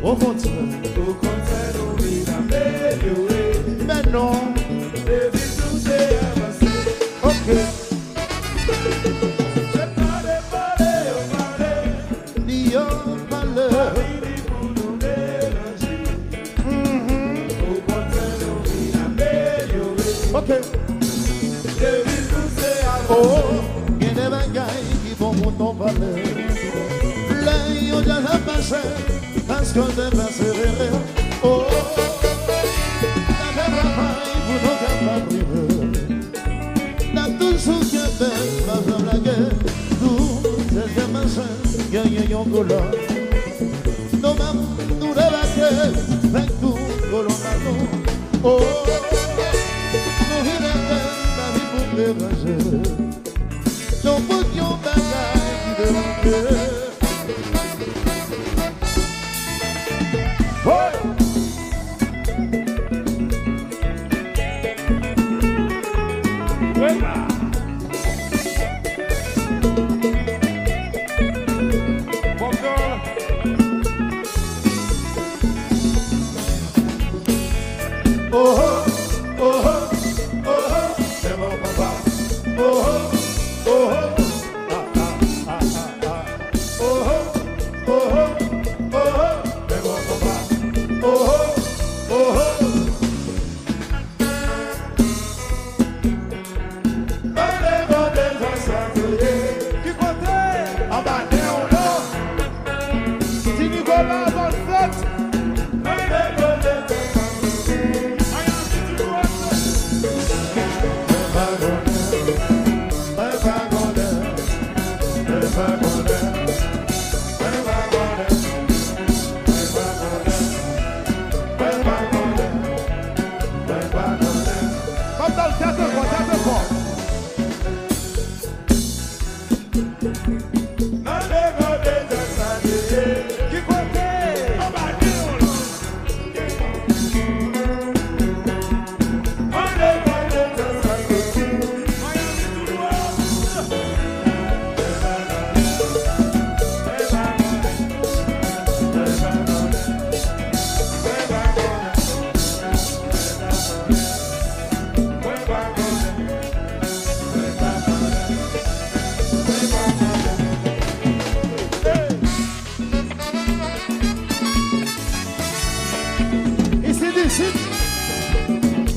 Au contraire, on vit améliorer. Mais non, les vies tout c'est avancé. Ok. C'est pas de parler, on parler. Ni on parle. Pour nous déranger. Au contraire, on vit améliorer. Ok. Les vies tout c'est avancé. Oh, il y a des bagailles qui vont nous parler. Plein, on déjà passé. Parce qu'on te persévérer. Oh, la travail pour nos capables. La tout soutien de la blague. Nous, c'est machin, gagnez un colon. Nos mamans, nous débattons, avec tout colon à nous. Oh, nous vivons la vie pour déranger. Nos bouillons bagailles qui dérangeent.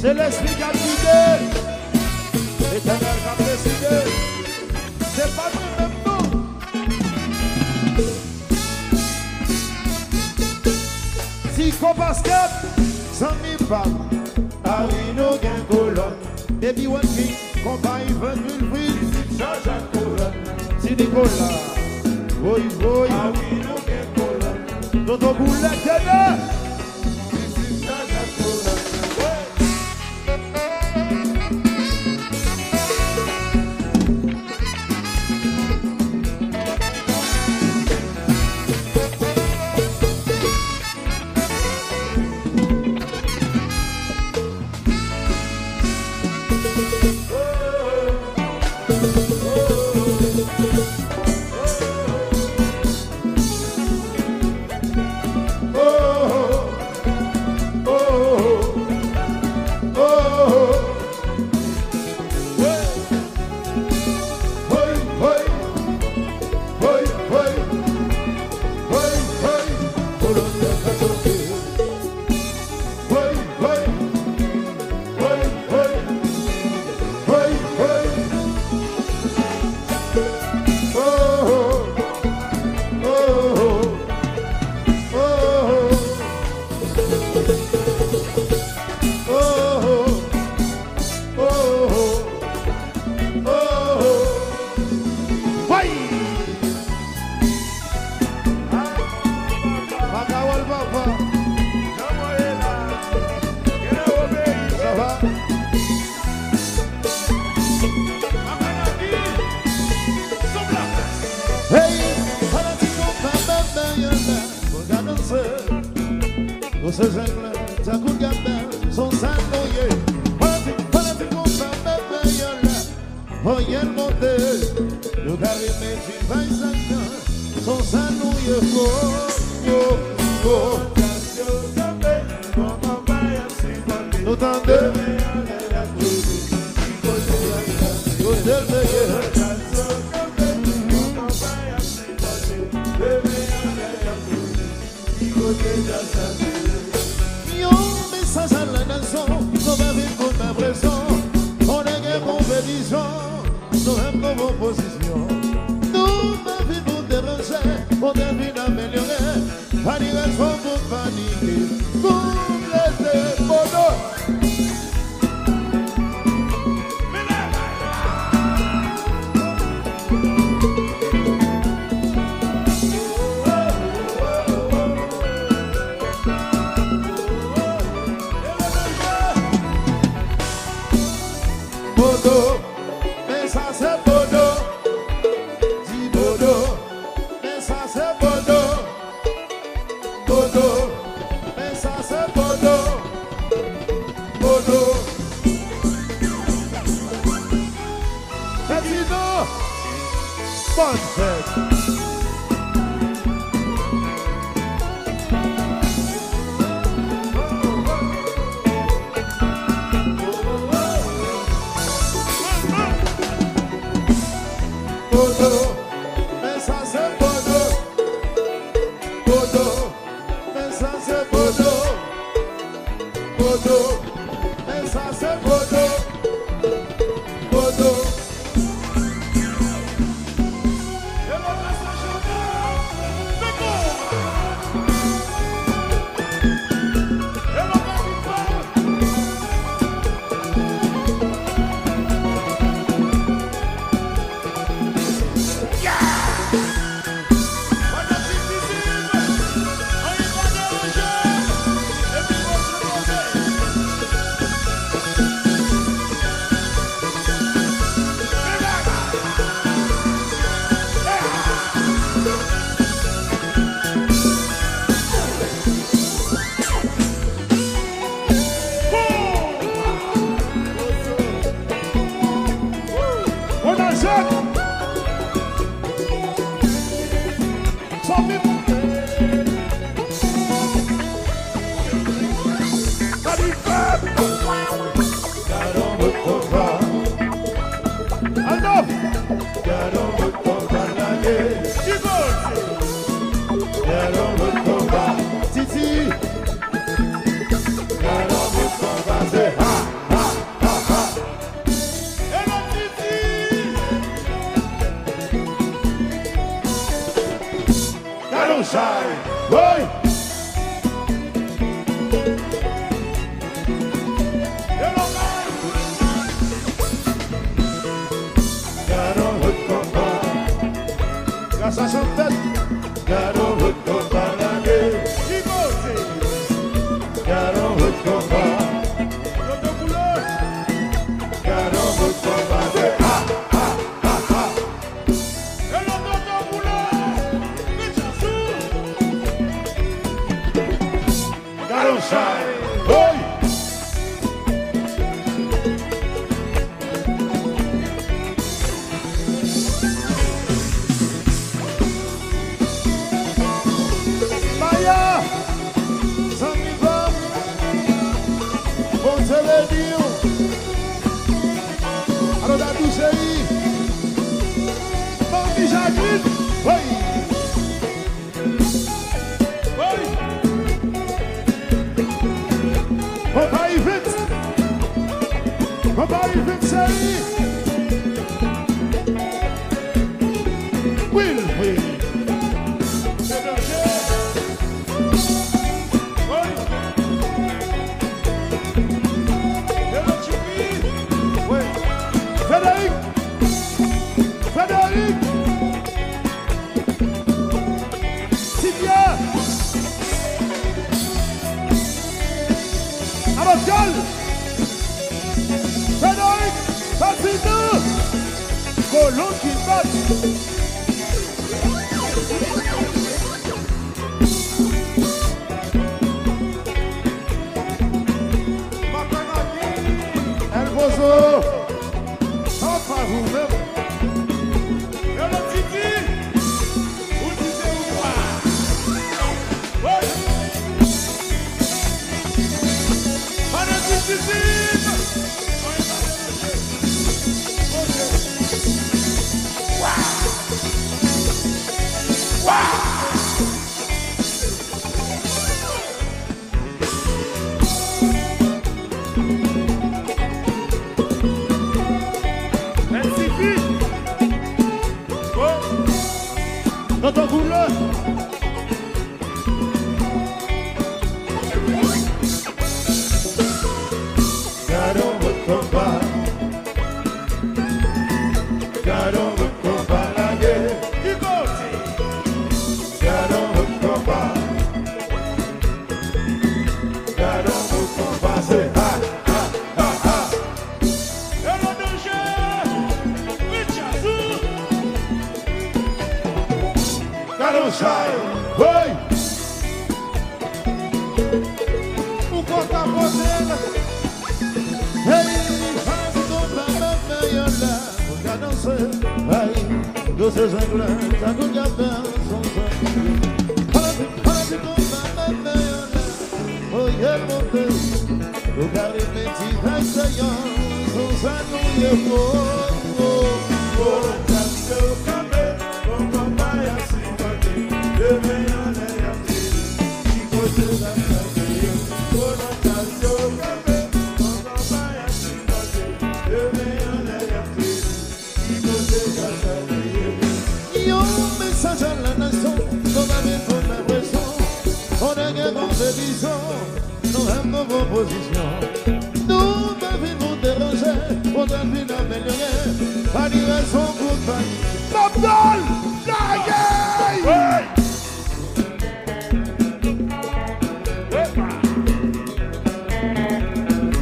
C'est l'esprit qui a guidé, l'Éternel qui a décidé, c'est pas nous-mêmes non. Si qu'on basket, sans mi pas, ah oui, nous gain colonne. Baby one king, compagne 20 000 prix, Jean-Jacques colonne. Si Nicolas, oui, oui, ah oui, nous gain colonne. Notre boulet teneur. Você já tá com son sanoye. Para ti comprame bella, oye el monte, yo cargué me chiva y saca, son sanoye, no tan de yo del bella. Yo message à la nation, nous avons pour ma raison. On est en compétition, nous avons nos oppositions. Nous avons pour déranger, on devine améliorer. Paniquer, faut paniquer, pour laisser bonheur. Bodo, mais ça c'est Bodo. Dis Bodo, mais ça c'est Bodo. Bodo, mais ça c'est Bodo. Bodo. Casino, bonne fête. Bodo, mais ça c'est Bodo. Bodo, mais ça c'est Bodo. Bodo, mais ça c'est Bodo. Bodo. Zozo. Oh, pas vous-même. Et le Titi, où tu sais où quoi? Oui. Pas de Titi. Dans ton couleur. Gardons votre combat. Gardons votre combat, la guerre. Du côté. Gardons votre combat. Gardons votre combat, c'est ha, ha, ha, ha. Et le danger. Richazou. Gardons Chai. Oui. Pourquoi t'as posé là? Hey, faz combat, meilleur là. Gardons ce bail. Dos ces anglais, ça nous garde son sang. Faz combat, meilleur là. Oh, yeah, mon pays. Nous gardons mes petits vaccins. Son sang nous y est beau. Message à la nation, comme avec votre impression, on est guère compétition, nous aimons vos positions. Nous devons nous déranger, pour devenir améliorer, pas de raison pour pas. Babdol, la gueule.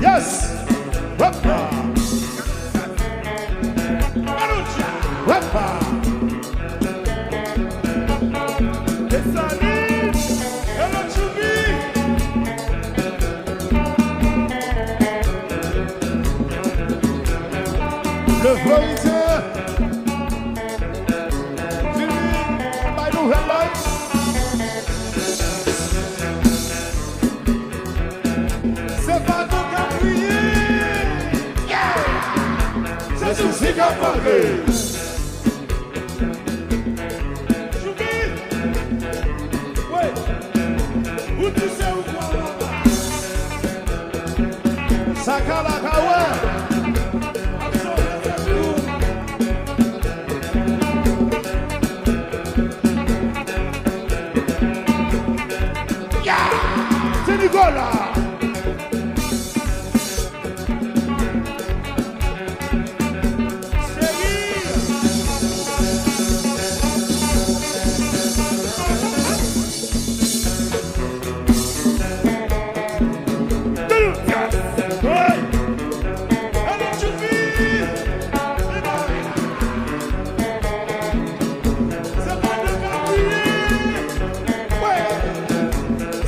Yes! Wepa! Marucha. Wepa! Et Salim. Et le Choubi. Le Floridien! My new headline! C'est pas ton caprier. C'est souci qu'a parlé! Choubi. Ouais. Où tu sais où quoi là-bas? Sakalakawa! C'est Nicolas!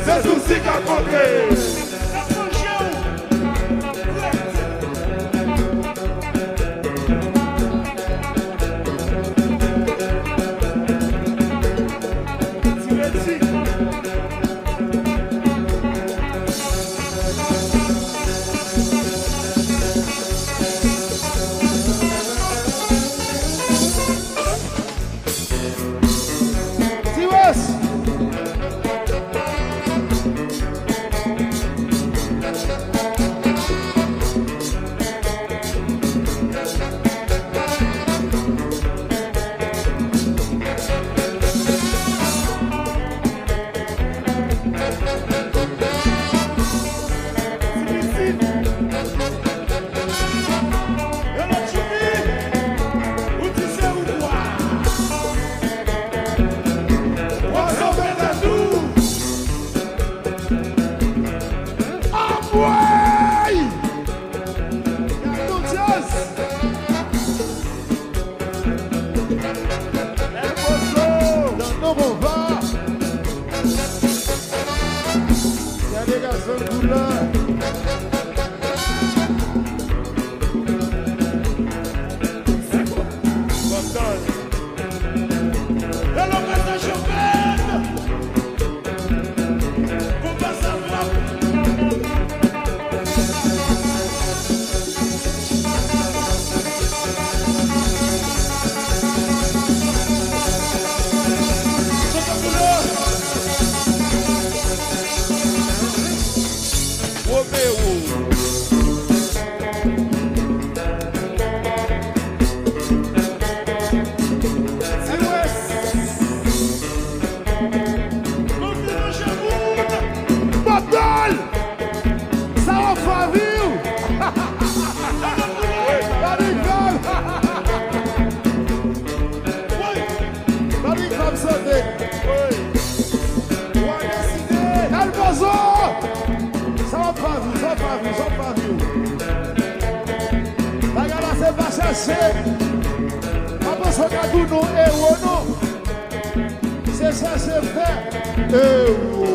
C'est souci qu'a compté! Tiwas! Romeo. Botol! Ça va faire vivre! Bali comme ça, Calvazo! Ça va pas vivre, ça va pas vivre, ça va pas vivre. La gala, c'est pas chercher. Après, ce qu'a dit nos héros, non? C'est chercher faire héros.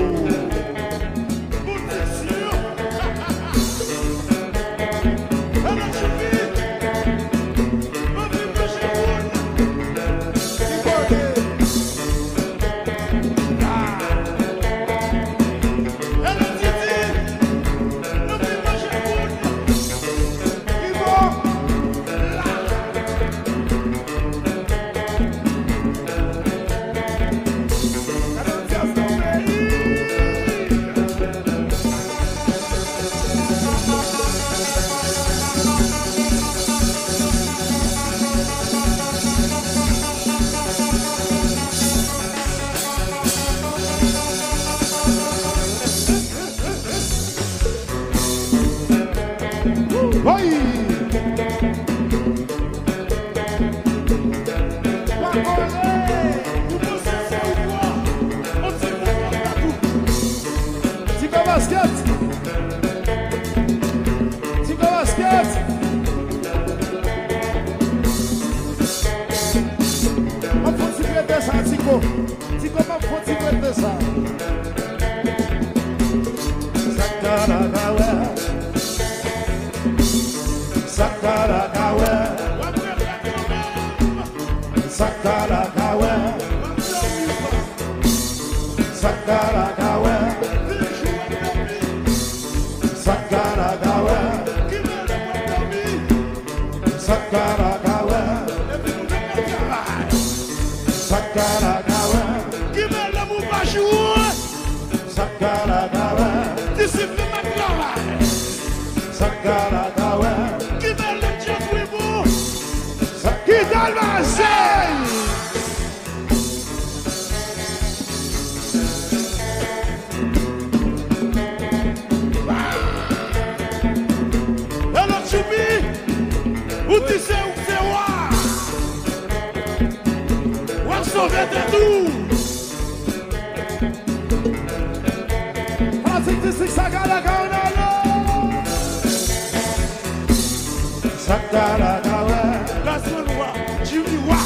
Oui! Tico basket! Tico basket! On peut tirer de ça, Tico. Tico, on peut tirer de ça. Sakarakawe, Sakarakawe, Sakarakawe, Sakarakawe, Sakarakawe, Sakarakawe, Sakarakawe, Sakarakawe. Dans Marseille! Alors Choupi, où tu sais où c'est moi? Où sauver de tout? Sakarakawe, La Sonwa, Jimiwa,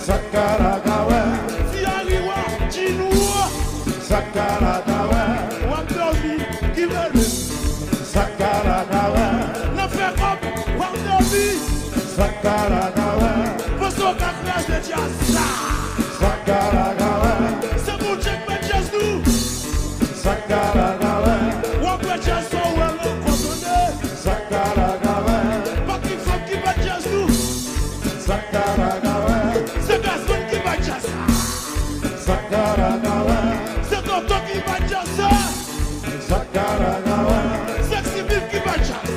Sakarakawe, Tiariwa, Jinua, Sakarakawe, Wandomi, Kimele, Sakarakawe, Naferop, Wandomi, Sakarakawe, Poso Kaklas de Jazza, Sakarakawe, c'est mon check de Jazz nous, Sakarakawe, Wapwe Jazz so well on Kotone, Sakarakawe, Paki Fok qui va Jazz nous, Sakarakawe, c'est Gaston qui va Jazz, Sakarakawe, c'est Tonton qui va Jazz, Sakarakawe, c'est Sibif qui va Jazz,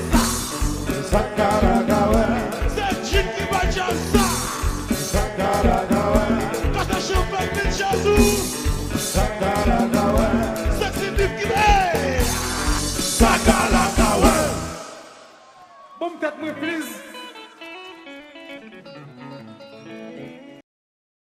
Sakarakawe, c'est Jin qui va Jazz, Sakarakawe, Kata Champagne de Jazzou, Sakarakawe, c'est Sibif qui va Sakarakawe. Bon, 4 mois, please.